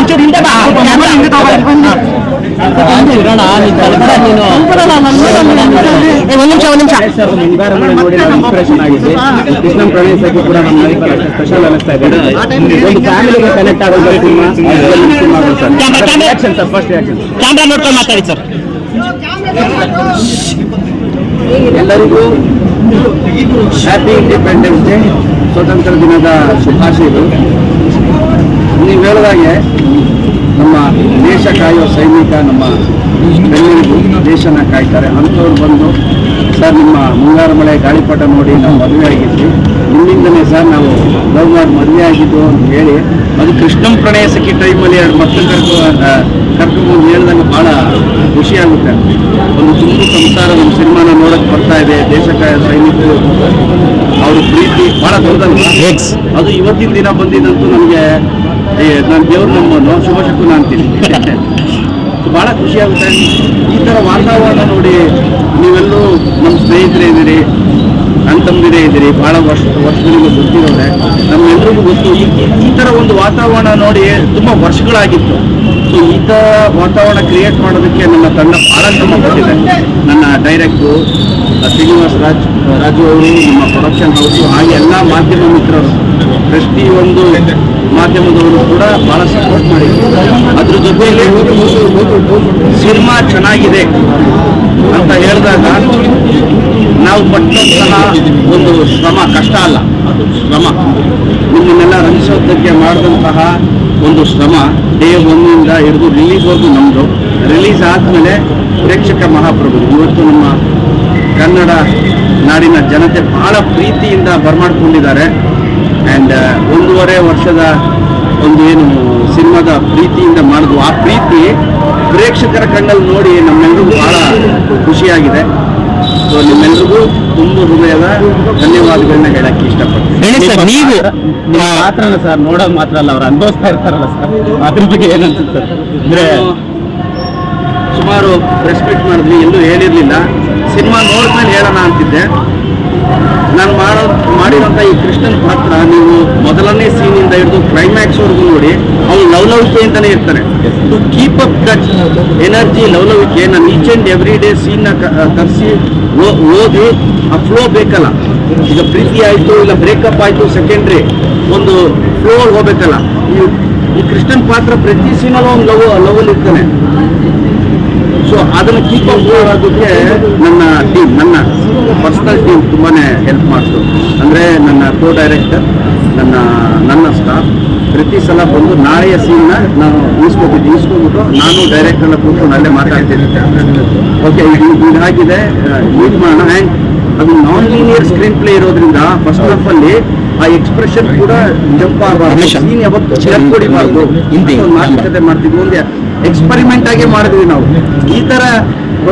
ಒಂಚೂರು ಹಿಂದೆ ಬಾ. ಒಂದ್ ನಿಮಿಷ ಇನ್ಸ್ಪಿರೇಷನ್ ಆಗಿದೆ. ಕೃಷ್ಣನ್ ಪ್ರಣಯಿಸಕ್ಕೆ ಕೂಡ ನಮ್ಮ ಲೈಫ್ ಸ್ಪೆಷಲ್ ಅನಿಸ್ತಾ ಇದೆ. ಒಂದು ಫ್ಯಾಮಿಲಿಗೆ ಕನೆಕ್ಟ್ ಆಗೋದು ಸರ್. ಫಸ್ಟ್ ರಿಯಾಕ್ಷನ್ ಕ್ಯಾಮ್ರಾ ನೋಡ್ಕೊಂಡು ಮಾತಾಡಿ ಸರ್. ಎಲ್ಲರಿಗೂ ಹ್ಯಾಪಿ ಇಂಡಿಪೆಂಡೆನ್ಸ್ ಡೇ, ಸ್ವತಂತ್ರ ದಿನದ ಶುಭಾಶಯಗಳು. ನೀವು ಹೇಳಿದಾಗೆ ನಮ್ಮ ದೇಶ ಕಾಯೋ ಸೈನಿಕ ನಮ್ಮ ಬೆಂಗಳೂರಿಗೂ ದೇಶನ ಕಾಯ್ತಾರೆ. ಅಂಥವ್ರು ಬಂದು ಸರ್ ನಿಮ್ಮ ಮುಂಗಾರು ಮಳೆ ಗಾಳಿಪಟ ನೋಡಿ ನಾವು ಮದುವೆ ಆಗಿದ್ವಿ, ನಿಮ್ಮಿಂದಲೇ ಸರ್ ನಾವು ಲವ್ ಮಾಡಿ ಮದುವೆ ಆಗಿದ್ದು ಅಂತ ಹೇಳಿ ಅದು ಕೃಷ್ಣನ್ ಪ್ರಣಯಿಸಕ್ಕೆ ಟೈಮಲ್ಲಿ ಎರಡು ಮಕ್ಕಳು ಕರ್ಕೊಂಡು ಹೇಳ್ದಂಗೆ ಭಾಳ ಖುಷಿಯಾಗುತ್ತೆ. ಒಂದು ತುಂಬು ಸಂಸಾರ ನಮ್ಮ ಸಿನಿಮಾನ ನೋಡಕ್ಕೆ ಬರ್ತಾ ಇದೆ. ದೇಶ ಕಾಯೋ ಸೈನಿಕರು ಅವ್ರ ಪ್ರೀತಿ ಭಾಳ ದೊಡ್ಡದಲ್ವಾ. ಅದು ಇವತ್ತಿನ ದಿನ ಬಂದಿದ್ದಂತೂ ನಮಗೆ ನಾನು ದೇವ್ರ ನಮ್ಮನ್ನು ಶುಭ ಶಕುನ ಅಂತೀನಿ. ಭಾಳ ಖುಷಿಯಾಗುತ್ತೆ. ಈ ಥರ ವಾತಾವರಣ ನೋಡಿ ನೀವೆಲ್ಲರೂ ನಮ್ಮ ಸ್ನೇಹಿತರೇ ಇದ್ದೀರಿ, ಅಣ್ತಂದಿರೇ ಇದ್ದೀರಿ, ಭಾಳ ವರ್ಷಗಳಿಗೂ ಗೊತ್ತಿರೋದೆ ನಮ್ಮೆಲ್ಲರಿಗೂ ಗೊತ್ತು. ಈ ಥರ ಒಂದು ವಾತಾವರಣ ನೋಡಿ ತುಂಬ ವರ್ಷಗಳಾಗಿತ್ತು. ಸೊ ಈ ಥರ ವಾತಾವರಣ ಕ್ರಿಯೇಟ್ ಮಾಡೋದಕ್ಕೆ ನನ್ನ ತಂಡ ಭಾಳ ಶ್ರಮ ಪಟ್ಟಿದೆ. ನನ್ನ ಡೈರೆಕ್ಟ್ರು ಶ್ರೀನಿವಾಸ್ ರಾಜು ಅವರು, ನಮ್ಮ ಪ್ರೊಡಕ್ಷನ್ ಹೌಸು, ಹಾಗೆ ಎಲ್ಲ ಮಾಧ್ಯಮ ಮಿತ್ರರು, ಪ್ರತಿಯೊಂದು ಮಾಧ್ಯಮದವರು ಕೂಡ ಭಾಳ ಸಪೋರ್ಟ್ ಮಾಡಿದ್ರು. ಅದ್ರ ಜೊತೆಯಲ್ಲಿ ಸಿನಿಮಾ ಚೆನ್ನಾಗಿದೆ ಅಂತ ಹೇಳಿದಾಗ ನಾವು ಪಟ್ಟಂತಹ ಒಂದು ಶ್ರಮ ಕಷ್ಟ ಅಲ್ಲ, ಅದು ಶ್ರಮ. ನಿಮ್ಮನ್ನೆಲ್ಲ ರಂಜಿಸೋದಕ್ಕೆ ಮಾಡಿದಂತಹ ಒಂದು ಶ್ರಮ ಡೇ 1 ಹಿಡಿದು ರಿಲೀಸ್ವರೆಗೂ ನಮ್ಮದು. ರಿಲೀಸ್ ಆದಮೇಲೆ ಪ್ರೇಕ್ಷಕ ಮಹಾಪ್ರಭು ಇವತ್ತು ನಮ್ಮ ಕನ್ನಡ ನಾಡಿನ ಜನತೆ ಭಾಳ ಪ್ರೀತಿಯಿಂದ ಬರಮಾಡ್ಕೊಂಡಿದ್ದಾರೆ. ಆ್ಯಂಡ್ 1.5 ವರ್ಷದ ಒಂದು ಏನು ಸಿನಿಮಾದ ಪ್ರೀತಿಯಿಂದ ಮಾಡಿದ್ವು, ಆ ಪ್ರೀತಿ ಪ್ರೇಕ್ಷಕರ ಕಣ್ಣಲ್ಲಿ ನೋಡಿ ನಮ್ಮೆಲ್ಲರಿಗೂ ಭಾಳ ಖುಷಿಯಾಗಿದೆ. ಸೊ ನಿಮ್ಮೆಲ್ಲರಿಗೂ ತುಂಬ ಹೃದಯದ ಧನ್ಯವಾದಗಳನ್ನ ಹೇಳಕ್ಕೆ ಇಷ್ಟಪಡ್ತೀನಿ. ನೀವು ಮಾತ್ರನ ಸರ್ ನೋಡೋದು ಮಾತ್ರ ಅಲ್ಲ, ಅವ್ರು ಅನುಭವಿಸ್ತಾ ಇರ್ತಾರಲ್ಲ ಸರ್, ಅದ್ರ ಬಗ್ಗೆ ಏನನ್ಸುತ್ತೆ ಅಂದರೆ ಸುಮಾರು ಪ್ರೆಸ್ ಮೀಟ್ ಮಾಡಿದ್ವಿ, ಎಲ್ಲೂ ಹೇಳಿರಲಿಲ್ಲ. ಸಿನಿಮಾ ನೋಡಿದ್ಮೇಲೆ ಹೇಳೋಣ ಅಂತಿದ್ದೆ. ನಾನು ಮಾಡಿರೋಂಥ ಈ ಕೃಷ್ಣನ್ ಪಾತ್ರ ನೀವು ಮೊದಲನೇ ಸೀನಿಂದ ಹಿಡಿದು ಕ್ಲೈಮ್ಯಾಕ್ಸ್ವರೆಗೂ ನೋಡಿ ಅವ್ನು ಲವಲವಿಕೆ ಅಂತಲೇ ಇರ್ತಾನೆ. To keep up that energy, ಲವಲವಿಕೆ, ನಾನು ಈಚ್ ಆ್ಯಂಡ್ ಎವ್ರಿ ಡೇ ಸೀನ್ನ ತರಿಸಿ ಓದಿ ಆ ಫ್ಲೋ ಬೇಕಲ್ಲ. ಈಗ ಪ್ರೀತಿ ಆಯಿತು ಇಲ್ಲ ಬ್ರೇಕಪ್ ಆಯಿತು ಸೆಕೆಂಡ್ರಿ, ಒಂದು ಫ್ಲೋ ಹೋಗ್ಬೇಕಲ್ಲ. ಈ ಕೃಷ್ಣನ್ ಪಾತ್ರ ಪ್ರತಿ ಸೀನಲ್ಲೂ ಒಂದು ಲವಲ್ ಇರ್ತಾನೆ. ಸೊ ಅದನ್ನು ಕೀಪ್ ಅಪ್ ಮಾಡೋದಕ್ಕೆ ನನ್ನ ಟೀಮ್, ನನ್ನ ಪರ್ಸನಲ್ ಟೀಮ್ ತುಂಬಾ ಹೆಲ್ಪ್ ಮಾಡ್ತು. ಅಂದರೆ ನನ್ನ ಕೋ ಡೈರೆಕ್ಟರ್, ನನ್ನ ಸ್ಟಾಫ್ ಪ್ರತಿ ಸಲ ಬಂದು ನಾಳೆಯ ಸೀನ್ನ ನಾನು ಈಸ್ಕೊಂಡ್ಬಿಟ್ಟು ನಾನು ಡೈರೆಕ್ಟರ್ನ ಕೂತ್ಕೊಂಡು ಅಲ್ಲೇ ಮಾತಾಡ್ತೀನಿ. ಓಕೆ ಇದಾಗಿದೆ ಮೀಟ್ ಮಾಡೋಣ. ಆ್ಯಂಡ್ ಅದು ನಾನ್ ಲೀನಿಯರ್ ಸ್ಕ್ರೀನ್ ಪ್ಲೇ ಇರೋದ್ರಿಂದ ಫಸ್ಟ್ ಹಾಫ್ ಅಲ್ಲಿ ಆ ಎಕ್ಸ್ಪ್ರೆಷನ್ ಕೂಡ ಜಂಪ್ ಆಗಬಾರ್ದು, ಸೀನ್ ಯಾವತ್ತು ಹೊಡಿಬಾರ್ದು, ಮಾತುಕತೆ ಮಾಡ್ತಿದ್ವಿ. ಒಂದು ಎಕ್ಸ್ಪರಿಮೆಂಟ್ ಆಗಿ ಮಾಡಿದ್ವಿ ನಾವು. ಈ ಥರ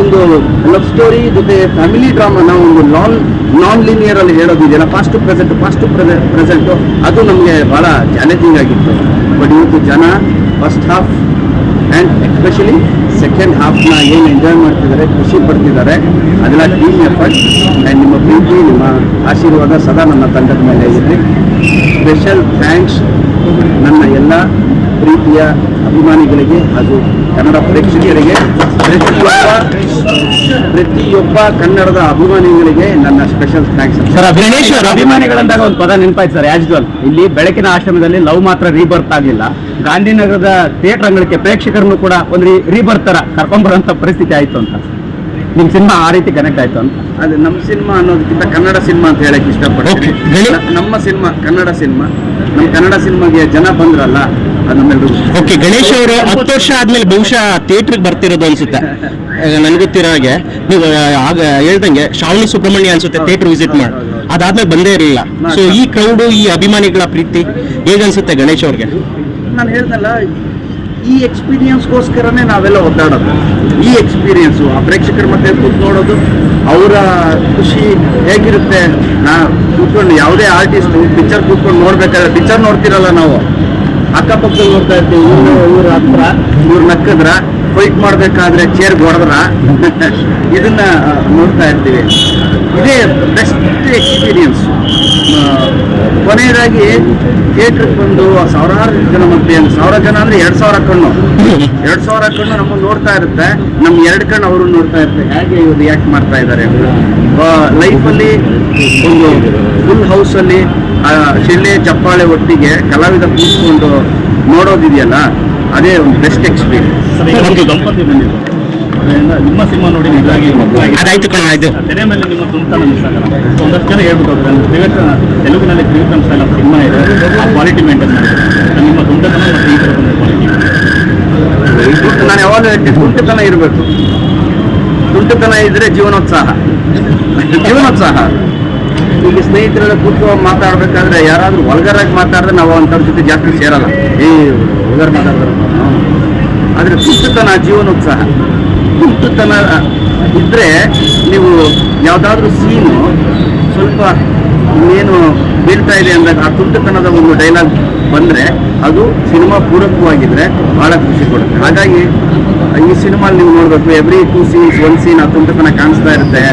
ಒಂದು ಲವ್ ಸ್ಟೋರಿ ಜೊತೆ ಫ್ಯಾಮಿಲಿ ಡ್ರಾಮಾ ನಾವು ಒಂದು ನಾನ್ ಲೀನಿಯರ್ ಅಲ್ಲಿ ಹೇಳೋದಿದೆಯಲ್ಲ, ಪಾಸ್ಟ್ ಪ್ರೆಸೆಂಟು ಅದು ನಮಗೆ ಭಾಳ ಚಾಲೆಂಜಿಂಗ್ ಆಗಿತ್ತು. ಬಟ್ ಇವತ್ತು ಜನ first half and especially second ಹಾಫ್ನ ಏನು ಎಂಜಾಯ್ ಮಾಡ್ತಿದ್ದಾರೆ, ಖುಷಿ ಪಡ್ತಿದ್ದಾರೆ. ಅದೆಲ್ಲ ಟೀಮ್ ಎಫರ್ಟ್ ಆ್ಯಂಡ್ ನಿಮ್ಮ ಪ್ರೀತಿ, ನಿಮ್ಮ ಆಶೀರ್ವಾದ ಸದಾ ನನ್ನ ತಂಡದ ಮೇಲೆ ಇರಲಿ. ಸ್ಪೆಷಲ್ ಥ್ಯಾಂಕ್ಸ್ ನನ್ನ ಎಲ್ಲ ಪ್ರೀತಿಯ ಅಭಿಮಾನಿಗಳಿಗೆ ಹಾಗೂ ಕನ್ನಡ ಪ್ರೇಕ್ಷಕರಿಗೆ, ಪ್ರತಿಯೊಬ್ಬ ಕನ್ನಡದ ಅಭಿಮಾನಿಗಳಿಗೆ ನನ್ನ ಸ್ಪೆಷಲ್ ಥ್ಯಾಂಕ್ಸ್. ಸರ್, ಅಭಿಮಾನಿಗಳಂದಾಗ ಒಂದು ಪದ ನೆನಪಾಯ್ತು ಸರ್. ಆ್ಯಸ್ ಇಲ್ಲಿ ಬೆಳಕಿನ ಆಶ್ರಮದಲ್ಲಿ ಲವ್ ಮಾತ್ರ ರೀಬರ್ತ್ ಆಗಲಿಲ್ಲ. ಗಾಂಧಿನಗರದ ಥಿಯೇಟರ್ ಅಂಗಳಕ್ಕೆ ಪ್ರೇಕ್ಷಕರನ್ನು ಕೂಡ ಒಂದು ರೀಬರ್ತ್ ಥರ ಕರ್ಕೊಂಡ್ಬರೋಂಥ ಪರಿಸ್ಥಿತಿ ಆಯಿತು ಅಂತ. ನಿಮ್ಮ ಸಿನಿಮಾ ಆ ರೀತಿ ಕನೆಕ್ಟ್ ಆಯಿತು ಅಂತ. ಅದು ನಮ್ಮ ಸಿನಿಮಾ ಅನ್ನೋದಕ್ಕಿಂತ ಕನ್ನಡ ಸಿನಿಮಾ ಅಂತ ಹೇಳಕ್ಕೆ ಇಷ್ಟಪಡ್ತೀನಿ. ನಮ್ಮ ಸಿನಿಮಾ ಕನ್ನಡ ಸಿನಿಮಾ, ನಮ್ಮ ಕನ್ನಡ ಸಿನಿಮಾಗೆ ಜನ ಬಂದ್ರಲ್ಲ, ಅದು ನಮ್ಮೆಲ್ಲರೂ. ಓಕೆ, ಗಣೇಶ್ ಅವರು 10 ವರ್ಷ ಆದ್ಮೇಲೆ ಬಹುಶಃ ಥಿಯೇಟ್ರಿಗೆ ಬರ್ತಿರೋದು ಅನ್ಸುತ್ತೆ. ನನಗೊತ್ತಿರೋ ಹಾಗೆ ನೀವು ಆಗ ಹೇಳ್ದಂಗೆ ಶ್ರಾವಣಿ ಸುಬ್ರಹ್ಮಣ್ಯ ಅನ್ಸುತ್ತೆ ಥಿಯೇಟರ್ ವಿಸಿಟ್ ಮಾಡಿ, ಅದಾದ್ಮೇಲೆ ಬಂದೇ ಇರಲಿಲ್ಲ. ಸೊ ಈ ಕ್ರೌಡು, ಈ ಅಭಿಮಾನಿಗಳ ಪ್ರೀತಿ ಹೇಗನ್ಸುತ್ತೆ ಗಣೇಶ್ ಅವ್ರಿಗೆ? ನಾನು ಹೇಳ್ದಲ್ಲ, ಈ ಎಕ್ಸ್ಪೀರಿಯನ್ಸ್ಗೋಸ್ಕರನೇ ನಾವೆಲ್ಲ ಒದ್ದಾಡೋದು. ಈ ಎಕ್ಸ್ಪೀರಿಯನ್ಸು ಆ ಪ್ರೇಕ್ಷಕರ ಮಧ್ಯೆ ಕೂತ್ ನೋಡೋದು, ಅವರ ಖುಷಿ ಹೇಗಿರುತ್ತೆ. ನಾ ಕೂತ್ಕೊಂಡು ಯಾವುದೇ ಆರ್ಟಿಸ್ಟ್ ಪಿಕ್ಚರ್ ಕೂತ್ಕೊಂಡು ನೋಡ್ಬೇಕಾದ್ರೆ ಪಿಕ್ಚರ್ ನೋಡ್ತಿರಲ್ಲ ನಾವು, ಅಕ್ಕಪಕ್ಕದಲ್ಲಿ ನೋಡ್ತಾ ಇರ್ತೀವಿ. ಇವ್ರ ಹತ್ರ ಇವ್ರು ನಕ್ಕದ್ರ, ಫೈಟ್ ಮಾಡಬೇಕಾದ್ರೆ ಚೇರ್ ಹೊಡೆದ್ರ, ಇದನ್ನ ನೋಡ್ತಾ ಇರ್ತೀವಿ. ಇದೇ ಬೆಸ್ಟ್ ಎಕ್ಸ್ಪೀರಿಯನ್ಸ್. ಕೊನೆಯದಾಗಿ ಥಿಯೇಟ್ರಿಗೆ ಬಂದು ಸಾವಿರಾರು ಜನ ಮತ್ತೆ 1000 ಜನ ಅಂದ್ರೆ 2000 ಕಣ್ಣು 2000 ಕಣ್ಣು ನಮ್ಮನ್ನು ನೋಡ್ತಾ ಇರುತ್ತೆ, ನಮ್ಮ 2 ಕಣ್ಣು ಅವರು ನೋಡ್ತಾ ಇರುತ್ತೆ, ಹೇಗೆ ಇವ್ರು ರಿಯಾಕ್ಟ್ ಮಾಡ್ತಾ ಇದ್ದಾರೆ. ಲೈಫಲ್ಲಿ ಒಂದು ಫುಲ್ ಹೌಸಲ್ಲಿ ಶಿಳ್ಳೆ ಚಪ್ಪಾಳೆ ಒಟ್ಟಿಗೆ ಕಲಾವಿದ ಕೂತ್ಕೊಂಡು ನೋಡೋದಿದೆಯಲ್ಲ, ಅದೇ ಒಂದು ಬೆಸ್ಟ್ ಎಕ್ಸ್ಪೀರಿಯನ್ಸ್. ಒಂದು ದಂಪತಿ ಬಂದಿದ್ದು ಅದರಿಂದ ನಿಮ್ಮ ಸಿನಿಮಾ ನೋಡಿ ನಿಜವಾಗಿ ಅದಾಯ್ತು ಕಣ, ಆಯ್ತು. ತೆರೆ ಮೇಲೆ ನಿಮ್ಮ ತುಂಬ್ತಾನ ಮಿಸ್ ಆಗಲ್ಲ. ಒಂದಷ್ಟು ಜನ ಹೇಳ್ಬಿಟ್ಟು ತೆಲುಗಿನಲ್ಲಿ ತ್ರಿವಿಕ್ರಮ್ ಸ್ಟೈಲ್ ಆಫ್ ಸಿನಿಮಾ ಇದೆ, ಆ ಕ್ವಾಲಿಟಿ ಮೇಂಟೈನ್ ಮಾಡಿದೆ. ನಿಮ್ಮ ತುಂಟತನ ಮತ್ತು ಈ ಥರ ಕ್ವಾಲಿಟಿ ನಾನು ಯಾವಾಗ ಹೇಳ್ತೀನಿ, ತುಂಟತನ ಇರಬೇಕು. ತುಂಟತನ ಇದ್ರೆ ಜೀವನೋತ್ಸಾಹ. ಈಗ ಸ್ನೇಹಿತರೆಲ್ಲ ಕೂತ್ಕೊಂಡು ಮಾತಾಡ್ಬೇಕಾದ್ರೆ ಯಾರಾದ್ರೂ ವಲ್ಗರಾಗಿ ಮಾತಾಡಿದ್ರೆ ನಾವು ಅಂಥವ್ರ ಜೊತೆ ಜಾಸ್ತಿ ಸೇರಲ್ಲ. ವಲ್ಗರ್ ಮಾತಾಡ್ತಾರೆ. ಆದರೆ ತುಂಟತನ ಜೀವನೋತ್ಸಾಹ. ತುಂಟತನ ಇದ್ರೆ ನೀವು ಯಾವುದಾದ್ರೂ ಸೀನು ಸ್ವಲ್ಪ ಏನು ಬೀಳ್ತಾ ಇದೆ ಅಂದಾಗ ಆ ತುಂಟತನದ ಒಂದು ಡೈಲಾಗ್ ಬಂದರೆ ಅದು ಸಿನಿಮಾ ಪೂರಕವಾಗಿದ್ರೆ ಭಾಳ ಖುಷಿ ಕೊಡುತ್ತೆ. ಹಾಗಾಗಿ ಈ ಸಿನಿಮಾ ನೀವು ನೋಡಬೇಕು, ಎವ್ರಿ 2 ಸೀನ್ಸ್ 1 ಸೀನ್ ಆ ತುಂಟತನ ಕಾಣಿಸ್ತಾ ಇರುತ್ತೆ.